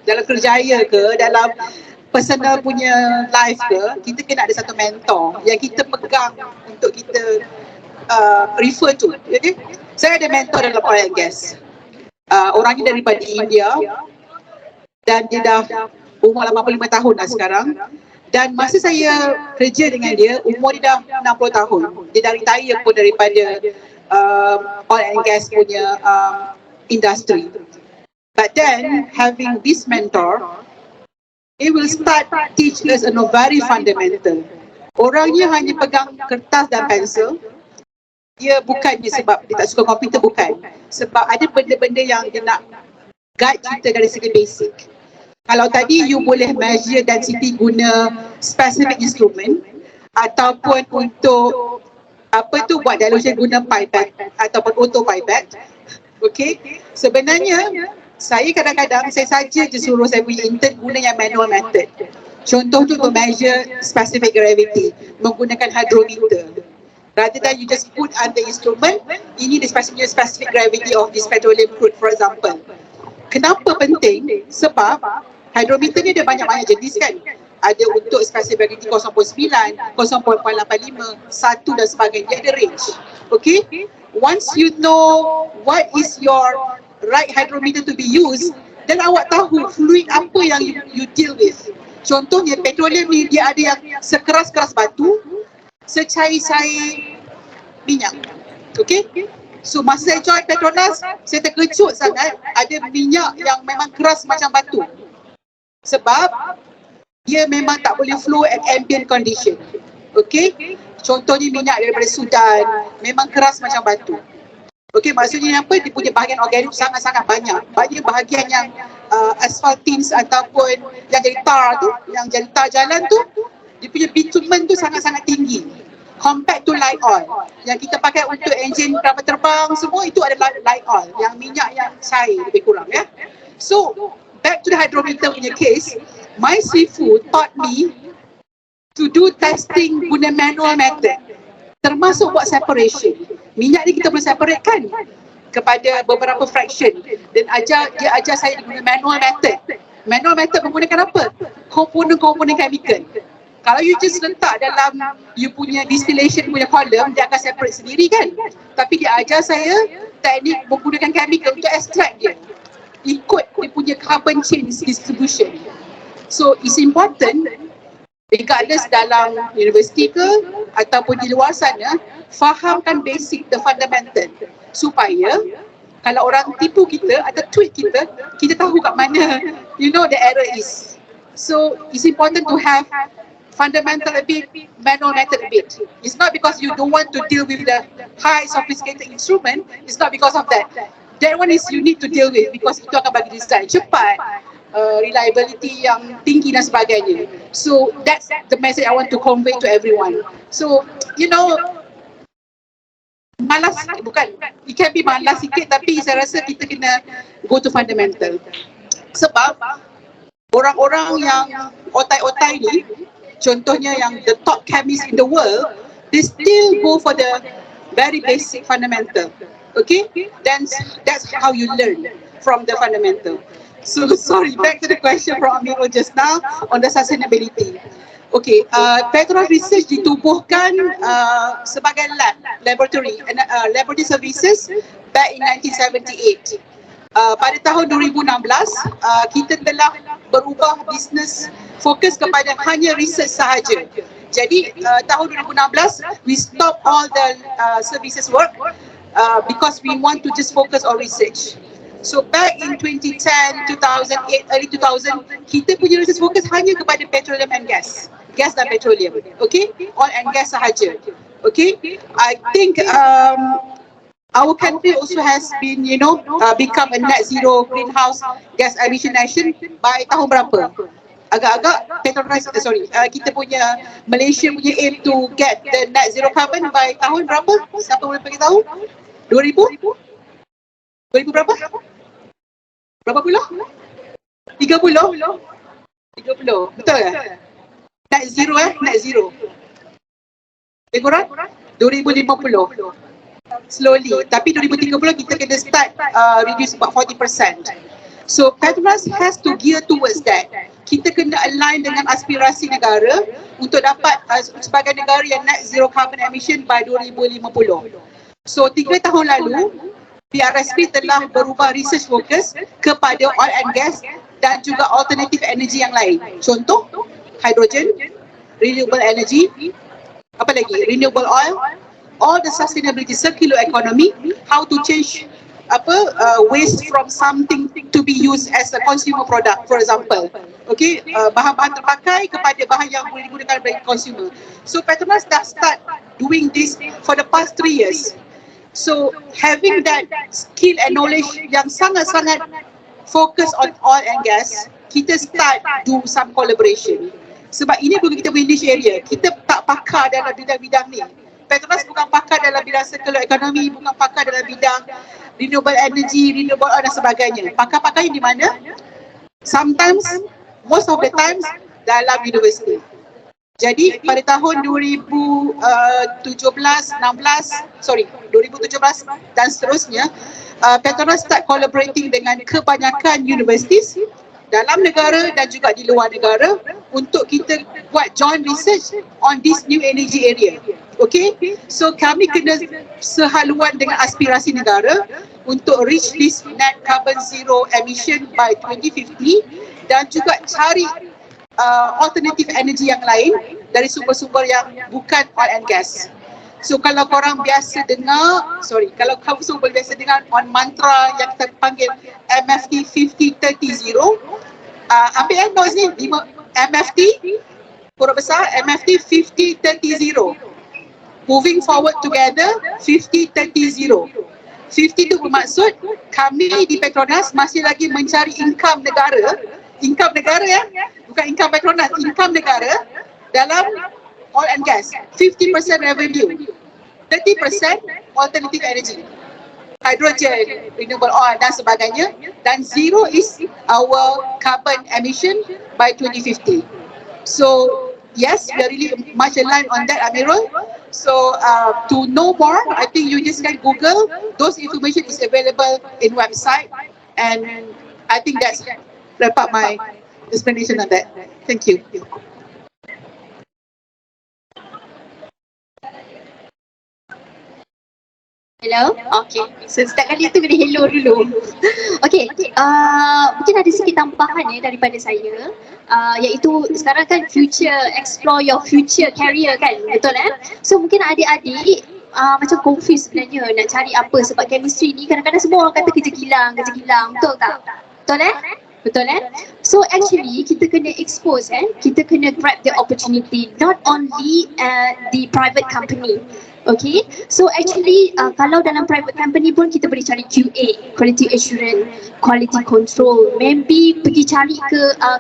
dalam kerjaya ke, dalam personal punya life ke, kita kena ada satu mentor yang kita pegang untuk kita refer to. Okay? Saya ada mentor dalam oil and gas. Orangnya daripada India, dan dia dah umur 85 tahun dah sekarang. Dan masa saya kerja dengan dia, umur dia dah 60 tahun. Dia dah retire pun daripada oil and gas punya industry. But then, having this mentor, he will start teach us a very fundamental. Orangnya hanya pegang kertas dan pensel. Dia bukannya sebab dia tak suka komputer, bukan. Sebab ada benda-benda yang dia nak guide kita dari segi basic. Kalau tadi you boleh measure density guna specific instrument, ataupun untuk buat dilution guna pipette ataupun auto pipette. Okay, sebenarnya saya kadang-kadang saya saja je suruh saya punya intern guna yang manual method. Contoh tu untuk measure specific gravity menggunakan hydrometer. Rather than you just put under instrument, ini the specific gravity of this petroleum crude, for example. Kenapa penting? Sebab hydrometer ni ada banyak-banyak jenis kan. Ada untuk specific gravity 0.9, 0.85, 1 dan sebagainya. Dia ada range. Okay? Once you know what is your right hydrometer to be used, then awak tahu fluid apa yang you deal with. Contohnya petroleum ni dia ada yang sekeras-keras batu, secair-cair minyak. Okay? So masa saya join PETRONAS, saya terkejut sangat ada minyak yang memang keras macam batu. Sebab dia memang tak boleh flow at ambient condition. Okay? Contohnya minyak daripada Sudan, memang keras macam batu. Okay, maksudnya apa? Dia punya bahagian organik sangat-sangat banyak. Banyak bahagian yang asphaltines ataupun yang jadi tar tu, yang jadi tar jalan tu, dia punya bitumen tu sangat-sangat tinggi. Compared to light oil yang kita pakai untuk enjin kapal terbang, semua itu adalah light oil, yang minyak yang cair lebih kurang ya. So back to the hydrometer punya case, my seafood taught me to do testing guna manual method, termasuk buat separation. Minyak ni kita boleh separate kan kepada beberapa fraction, dan dia ajar saya guna manual method. Manual method menggunakan apa? Komponen-komponen chemical. Kalau you just letak dalam you punya distillation punya column, dia akan separate sendiri kan. Tapi dia ajar saya teknik menggunakan chemical untuk extract dia, ikut dia punya carbon chain distribution. So it's important, regardless dalam universiti ke ataupun di luar sana, fahamkan basic, the fundamental, supaya kalau orang tipu kita atau tweet kita, kita tahu kat mana the error is. So it's important to have fundamental a bit, manual method a bit. It's not because you don't want to deal with the high sophisticated instrument, it's not because of that. That one is you need to deal with because itu akan bagi design cepat, reliability yang tinggi dan sebagainya. So that's the message I want to convey to everyone. So malas, bukan, it can be malas sikit, tapi saya rasa kita kena go to fundamental. Sebab orang-orang yang otai-otai ni, contohnya yang the top chemists in the world, they still go for the very basic fundamental. Okay, then that's how you learn from the fundamental. So sorry, back to the question from Amiro just now on the sustainability. Okay, PETRONAS research ditubuhkan sebagai laboratory services back in 1978. Pada tahun 2016, kita telah berubah bisnes fokus kepada hanya research sahaja. Jadi tahun 2016, we stop all the services work because we want to just focus on research. So back in 2010, 2008, early 2000, kita punya research focus hanya kepada petroleum and gas dan petroleum, okay, oil and gas sahaja, okay. I think our country also has been, become a net zero greenhouse gas emission nation by tahun berapa? Agak-agak PETRONAS, kita punya Malaysia punya aim to get the net zero carbon by tahun berapa? Siapa boleh beritahu? 2000 berapa? Berapa puluh? 30? 30, betul ke? Net zero net zero. Lebih kurang? 2050. Slowly, tapi 2030 kita kena start reduce about 40%. So PETRONAS has to gear towards that. Kita kena align dengan aspirasi negara untuk dapat sebagai negara yang net zero carbon emission by 2050. So 3 tahun lalu, PRSP telah berubah research focus kepada oil and gas dan juga alternative energy yang lain. Contoh, hydrogen, renewable energy, apa lagi? Renewable oil, all the sustainability, circular economy, how to change waste from something to be used as a consumer product, for example. Okay, bahan-bahan terpakai kepada bahan yang boleh digunakan bagi consumer. So PETRONAS dah start doing this for the past 3 years. So having that skill and knowledge yang sangat-sangat fokus on oil and gas, kita start do some collaboration. Sebab ini bukan kita punya niche area, kita tak pakar dalam bidang-bidang ni. PETRONAS bukan pakar dalam bidang circular economy, bukan pakar dalam bidang renewable energy, renewable oil dan sebagainya. Pakar-pakarnya di mana? Sometimes, most of the times dalam universiti. Jadi pada tahun 2017 dan seterusnya, PETRONAS start collaborating dengan kebanyakan universiti dalam negara dan juga di luar negara untuk kita buat joint research on this new energy area. Okay, so kami kena sehaluan dengan aspirasi negara untuk reach this net carbon zero emission by 2050 dan juga cari alternative energy yang lain dari sumber-sumber yang bukan oil and gas. So kalau korang biasa dengar, kalau kamu semua biasa dengar on mantra yang kita panggil MFT 50-30-0, ambil notes ni, MFT, huruf besar, MFT 50-30-0. Moving forward together, 50-30-0. 50 itu bermaksud kami di PETRONAS masih lagi mencari income negara ya, bukan income PETRONAS, income negara dalam oil and gas. 50% revenue, 30% alternative energy, hydrogen, renewable oil dan sebagainya, dan zero is our carbon emission by 2050. So yes, we are really much aligned on that, Amirul. So to know more, I think you just can Google. Those information is available in website, and I think that's wrap up my explanation on that. Thank you. Hello? Okay. So setiap kali tu kena hello dulu. Okay. Mungkin ada sikit tambahan daripada saya. Iaitu sekarang kan future, explore your future career kan. Betul So mungkin adik-adik macam confused sebenarnya nak cari apa sebab chemistry ni kadang-kadang semua orang kata kerja kilang. Betul tak? Betul So actually kita kena expose kita kena grab the opportunity not only the private company. Okay, so actually kalau dalam private company pun kita boleh cari QA, quality assurance, quality control, maybe pergi cari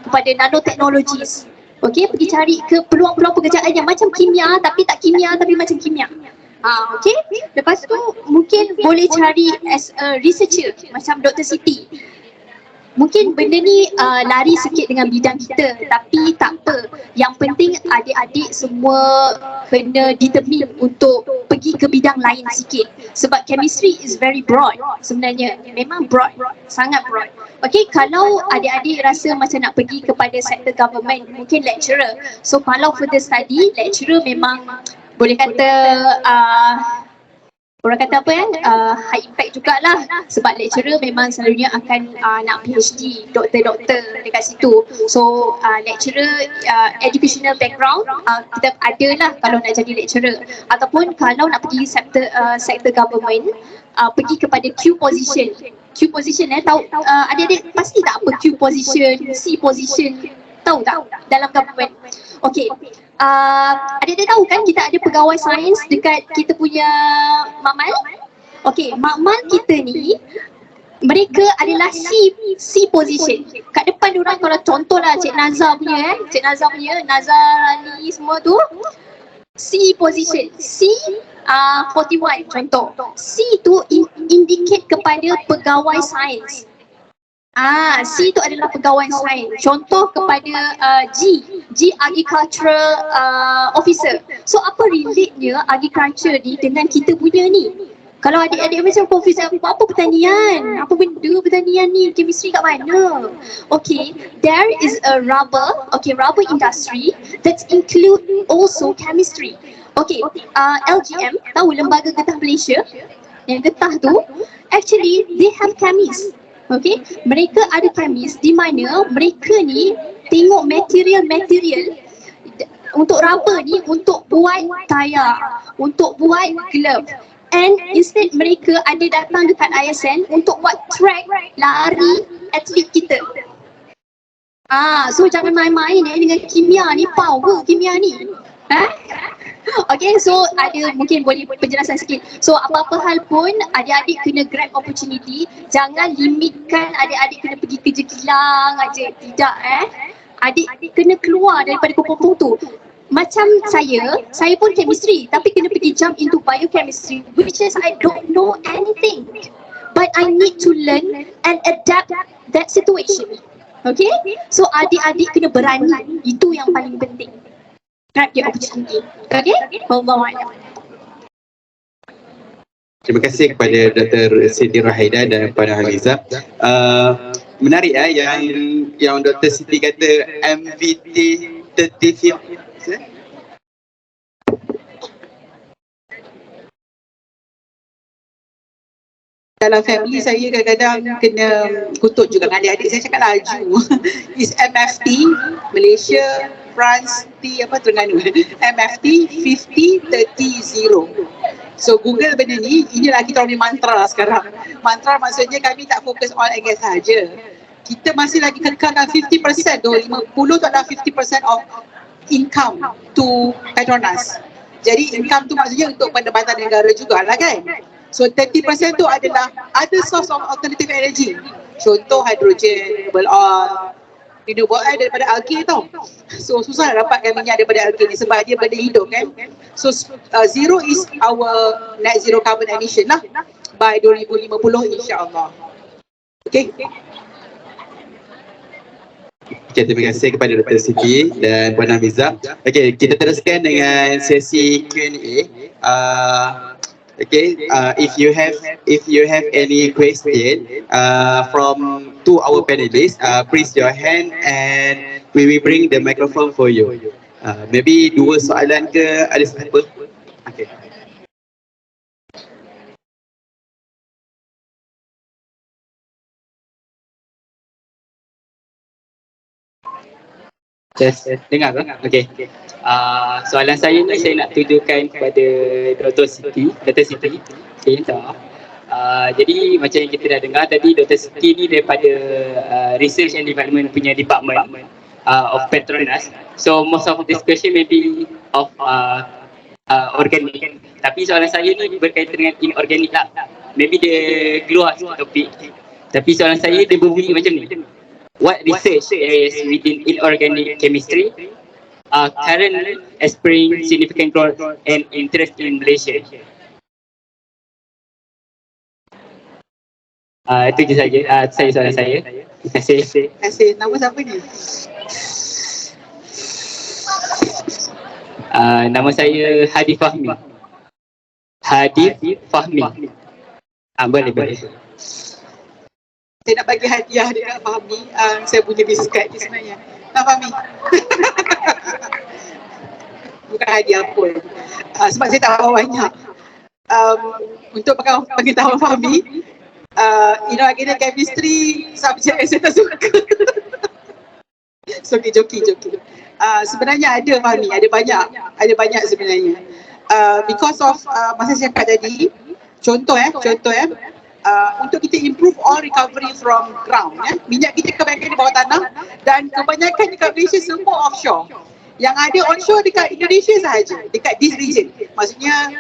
kepada nanotechnologies. Okay, pergi cari ke peluang-peluang pekerjaan yang macam kimia tapi tak kimia tapi macam kimia. Okay, lepas tu mungkin boleh cari as a researcher macam Dr. Siti. Mungkin benda ni lari sikit dengan bidang kita tapi tak apa. Yang penting adik-adik semua kena determine untuk pergi ke bidang lain sikit. Sebab chemistry is very broad sebenarnya. Memang broad, sangat broad. Okay, kalau adik-adik rasa macam nak pergi kepada sektor government, mungkin lecturer. So kalau further study, lecturer memang boleh kata orang kata apa high impact jugalah sebab lecturer memang selalunya akan nak PhD, doktor dekat situ. So lecturer educational background kita ada lah kalau nak jadi lecturer, ataupun kalau nak pergi sektor government pergi kepada Q position. Tahu adik-adik pasti tak apa Q position, C position, tahu tak dalam government? Okay, adik-adik tahu kan kita ada pegawai sains dekat kita punya Makmal? Okay, Makmal kita ni mereka adalah C position. Kat depan diorang kalau contohlah Cik Nazar punya Nazar Ali semua tu C position, C 41 contoh. C tu indicate kepada pegawai sains. C tu adalah pegawai sains. Contoh kepada G agricultural officer. So apa relate-nya agriculture ni dengan kita punya ni? Kalau adik-adik macam confused, apa pertanian? Apa benda pertanian ni? Chemistry kat mana? Okay, there is a rubber industry that include also chemistry. Okay, LGM, tahu Lembaga Getah Malaysia? Yang getah tu, actually they have chemists. Okay, mereka ada chemist di mana mereka ni tengok material untuk rubber ni untuk buat tayar, untuk buat glove. And instead mereka ada datang dekat ISN untuk buat track lari atlet kita. So jangan main-main dengan kimia ni, power kimia ni. Okay, so ada mungkin boleh penjelasan sikit. So apa-apa hal pun adik-adik kena grab opportunity. Jangan limitkan adik-adik kena pergi kerja kilang aja. Tidak adik kena keluar daripada kompong tu. Macam saya pun chemistry tapi kena pergi jump into biochemistry, which is I don't know anything. But I need to learn and adapt that situation. Okay? So adik-adik kena berani. Itu yang paling penting. Grab the opportunity. Okay? Wallahualam. Terima kasih kepada Dr. Siti Rohaida dan kepada Nurhamizah. Menarik yang Dr. Siti kata MVT 35. Dalam family saya kadang-kadang kena kutuk juga dengan adik-adik saya cakap laju. Is MFT, Malaysia, France, Terengganu. MFT 50-30-0. So Google benda ni, inilah kita orang punya mantra sekarang. Mantra maksudnya kami tak fokus oil and gas saja. Kita masih lagi kekalkan 50% tu, 50 tu adalah 50% of income to PETRONAS. Jadi income tu maksudnya untuk pendapatan negara jugalah kan. So 30% tu adalah other source of alternative energy. Contoh hydrogen, renewable oil. Renewable oil daripada algae tau. So susah nak dapatkan minyak daripada algae ni sebab dia benda hidup kan. So zero is our net zero carbon emission lah by 2050 insya-Allah. Okay. Okay, terima kasih kepada Dr. Siti dan Puan Nurhamizah. Okay, kita teruskan dengan sesi Q&A. If you have any question from to our panelists, please your hand and we will bring the microphone for you. Maybe 2 soalan ke ada siapa? Okay. Just dengar ke? Okey. Soalan saya ni saya nak tujukan kepada Dr. Siti. Dr. Siti, saya minta. Jadi macam yang kita dah dengar tadi, Dr. Siti ni daripada Research and Development punya department of PETRONAS. So most of this question maybe of organic. Tapi soalan saya ni berkaitan dengan inorganic lah. Maybe dia keluar topik. Tapi soalan saya dia berbunyi macam ni. What research areas within inorganic chemistry are currently experiencing significant growth and interest in Malaysia? Itu je saja soalan saya. Terima kasih. Terima kasih. Nama siapa ni? Nama saya Hadi Fahmi. Hadi Fahmi. Boleh. Saya nak bagi hadiah dekat Fahmi. Saya punya business card ni sebenarnya. Nak Fahmi? Bukan hadiah pun. Sebab saya tak bawa banyak. Untuk pengetahuan Fahmi, inorganic chemistry subjek yang saya tak suka. So, joki. Sebenarnya ada Fahmi, ada banyak sebenarnya. Because of masa saya cakap tadi, contoh untuk kita improve oil recovery from ground, minyak kita kebanyakan di bawah tanah dan kebanyakan dekat Malaysia semua offshore. Yang ada onshore dekat Indonesia sahaja, dekat this region. Maksudnya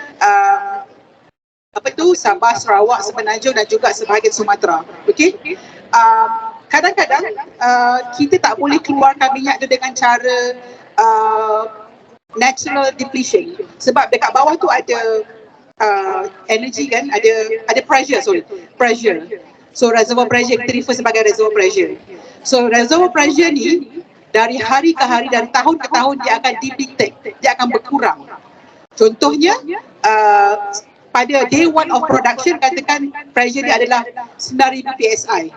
Sabah, Sarawak, Semenanjung dan juga sebahagian Sumatera. Okey. Kadang-kadang kita tak boleh keluarkan minyak tu dengan cara natural depletion. Sebab dekat bawah tu ada energy kan, ada pressure. So reservoir pressure kita refer sebagai reservoir pressure. So reservoir pressure ni dari hari ke hari, dari tahun ke tahun dia akan depleted, dia akan berkurang. Contohnya pada day 1 of production, katakan pressure dia adalah 9,000 PSI.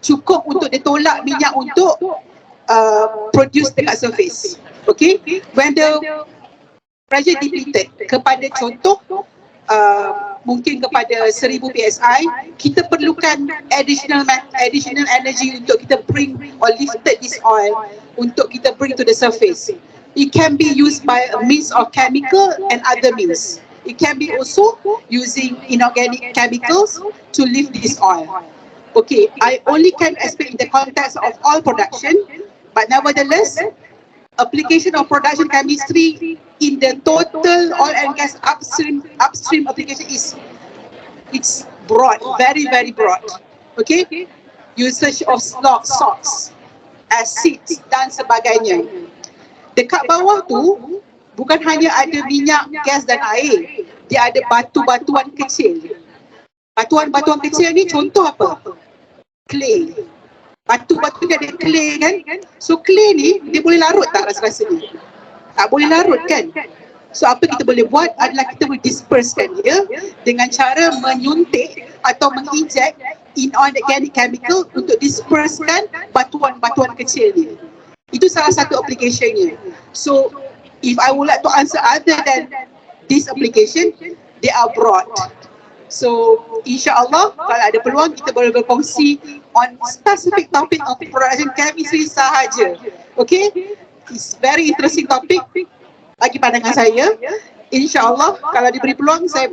Cukup untuk dia tolak minyak untuk produce dekat surface. Okay, when the pressure depleted kepada contoh mungkin kepada 1,000 PSI, kita perlukan additional energy untuk kita bring or lifted this oil untuk kita bring to the surface. It can be used by a means of chemical and other means. It can be also using inorganic chemicals to lift this oil. Okay, I only can explain in the context of oil production, but nevertheless, application of production chemistry in the total oil and gas upstream application it's broad, very broad. Okay, usage of salts, acids dan sebagainya. Dekat bawah tu bukan hanya ada minyak, gas dan air, dia ada batu-batuan kecil. Batuan-batuan kecil ni contoh apa? Clay. Batu-batu ni ada clay kan? So clay ni dia boleh larut tak rasa-rasa ni? Tak boleh larut kan? So apa kita boleh buat adalah kita boleh dispersekan dia dengan cara menyuntik atau menginjek inorganic chemical untuk dispersekan batuan-batuan kecil ni. Itu salah satu applicationnya. So if I would like to answer other than this application, they are broad. So insyaAllah kalau ada peluang kita boleh berkongsi on specific topic of production chemistry sahaja. Okay, it's very interesting topic bagi pandangan saya. InsyaAllah kalau diberi peluang saya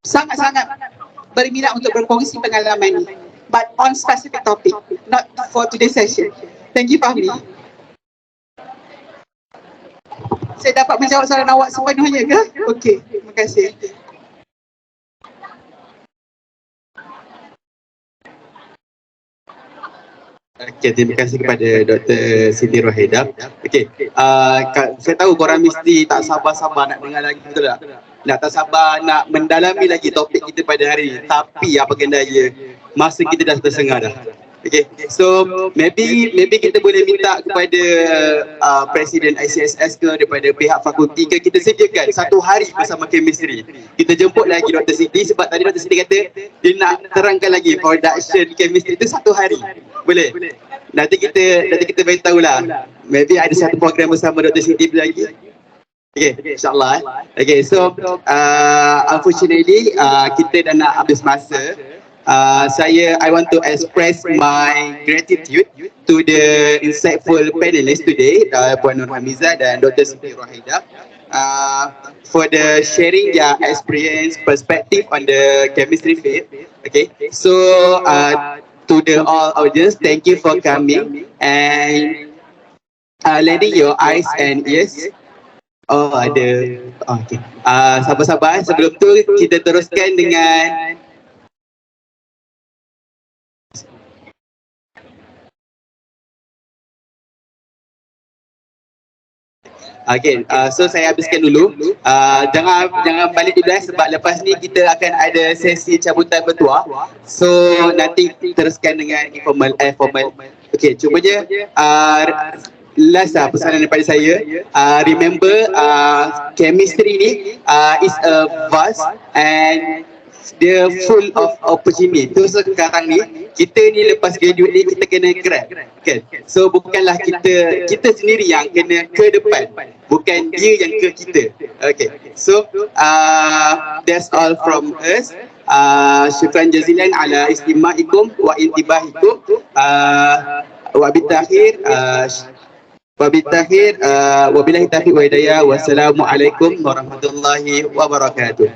sangat-sangat berminat untuk berkongsi pengalaman ini, but on specific topic, not for today's session. Thank you Fahmi. Saya dapat menjawab soalan awak sepenuhnya ke? Okey, terima kasih. Okay, terima kasih kepada Dr. Siti Rohaida. Okay, saya tahu korang mesti tak sabar-sabar nak dengar lagi, betul tak? Nak tak sabar nak mendalami lagi topik kita pada hari ini. Tapi apa kena dia, masa kita dah tersengah dah. Okay, so maybe kita boleh minta kepada Presiden ICSS ke daripada pihak fakulti ke, kita sediakan satu hari bersama chemistry. Kita jemput lagi Dr. Siti sebab tadi Dr. Siti kata dia nak terangkan lagi production chemistry itu satu hari. Boleh? Nanti kita beritahu lah. Maybe ada satu program bersama Dr. Siti lagi. Okay, insyaAllah. Okay, so unfortunately kita dah nak habis masa. I want to express my gratitude to the insightful panelists today, Puan Nurhamizah dan Dr. Siti Rohaida, for the sharing their experience, perspective on the chemistry field. Okay, so to the all audience, thank you for coming and lending your eyes and ears. Oh ada, okay. Sabar-sabar, sebelum tu kita teruskan dengan okay, so saya habiskan dulu. Jangan balik di belakang sebab lepas ni kita akan ada sesi cabutan bertuah. So nanti teruskan dengan informal, formal. Okay, cuma je last pesanan daripada saya. Remember, chemistry ni is a vast and dia full of opportunity. Tu sekarang ni kita ni lepas graduate ni kita kena grab, kan? So bukanlah kita sendiri yang kena ke depan, bukan dia yang ke kita. Okay, so that's all from us. Syukran jazilan ala istima'ikum wa intibahikum. Wabillahi taufiq wa hidayah. Wassalamualaikum warahmatullahi wabarakatuh.